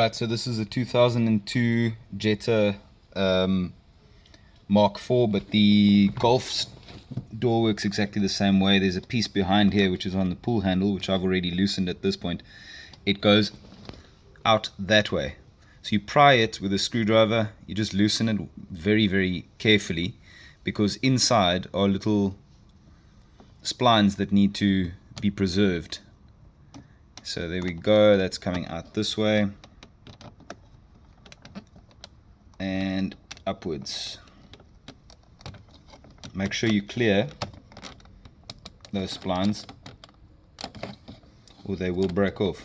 Alright, so this is a 2002 Jetta Mark 4, but the Golf's door works exactly the same way. There's a piece behind here which is on the pull handle, which I've already loosened at this point. It goes out that way. So you pry it with a screwdriver, you just loosen it very, very carefully, because inside are little splines that need to be preserved. So there we go, that's coming out this way and upwards. Make sure you clear those splines or they will break off.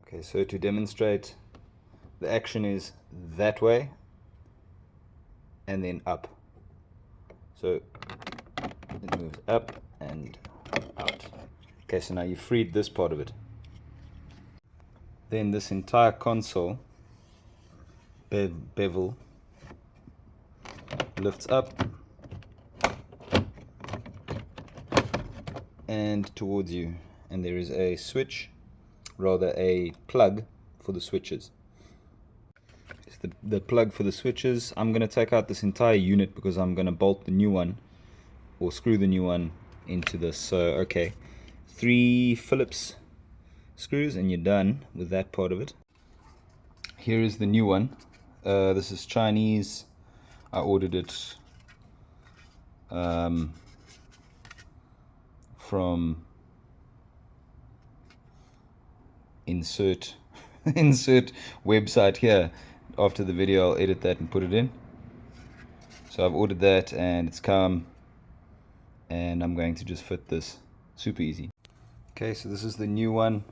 Okay, so to demonstrate, the action is that way and then up. So it moves up and out. Okay, so now you've freed this part of it. Then this entire console bevel lifts up and towards you, and there is a switch, rather a plug for the switches. It's the plug for the switches. I'm going to take out this entire unit because I'm going to bolt the new one or screw the new one into this. So okay, 3 Phillips screws and you're done with that part of it. Here is the new one. This is Chinese. I ordered it from insert website here. After the video I'll edit that and put it in. So I've ordered that and it's come, and I'm going to just fit this. Super easy. Okay, so this is the new one.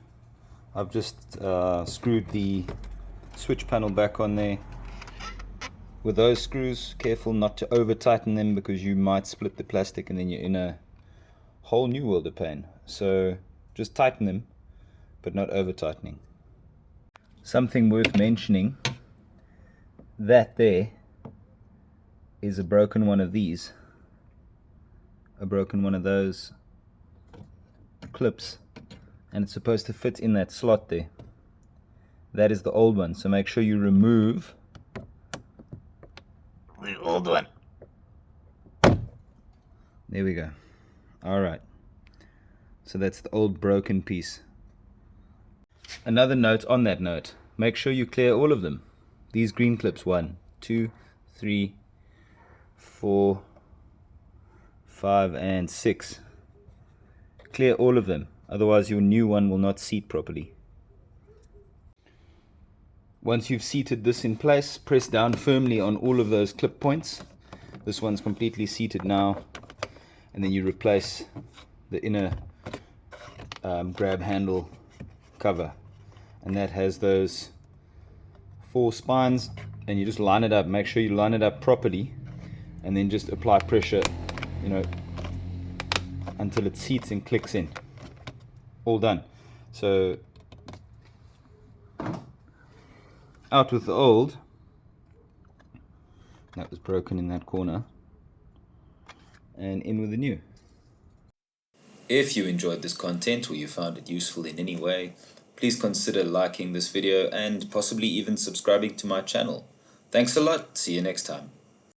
I've just screwed the switch panel back on there with those screws. Careful not to over tighten them because you might split the plastic and then you're in a whole new world of pain. So just tighten them, but not over tightening. Something worth mentioning, that there is a broken one of these, a broken one of those clips, and it's supposed to fit in that slot there. That is the old one, so make sure you remove the old one. There we go. Alright, so that's the old broken piece. Another note on that note, make sure you clear all of them. These green clips, 1, 2, 3, 4, 5 and 6. Clear all of them, otherwise your new one will not seat properly. Once you've seated this in place, press down firmly on all of those clip points. This one's completely seated now, and then you replace the inner grab handle cover, and that has those 4 spines, and you just line it up. Make sure you line it up properly and then just apply pressure, you know, until it seats and clicks in. All done. So out with the old, that was broken in that corner, and in with the new. If you enjoyed this content or you found it useful in any way, please consider liking this video and possibly even subscribing to my channel. Thanks a lot. See you next time.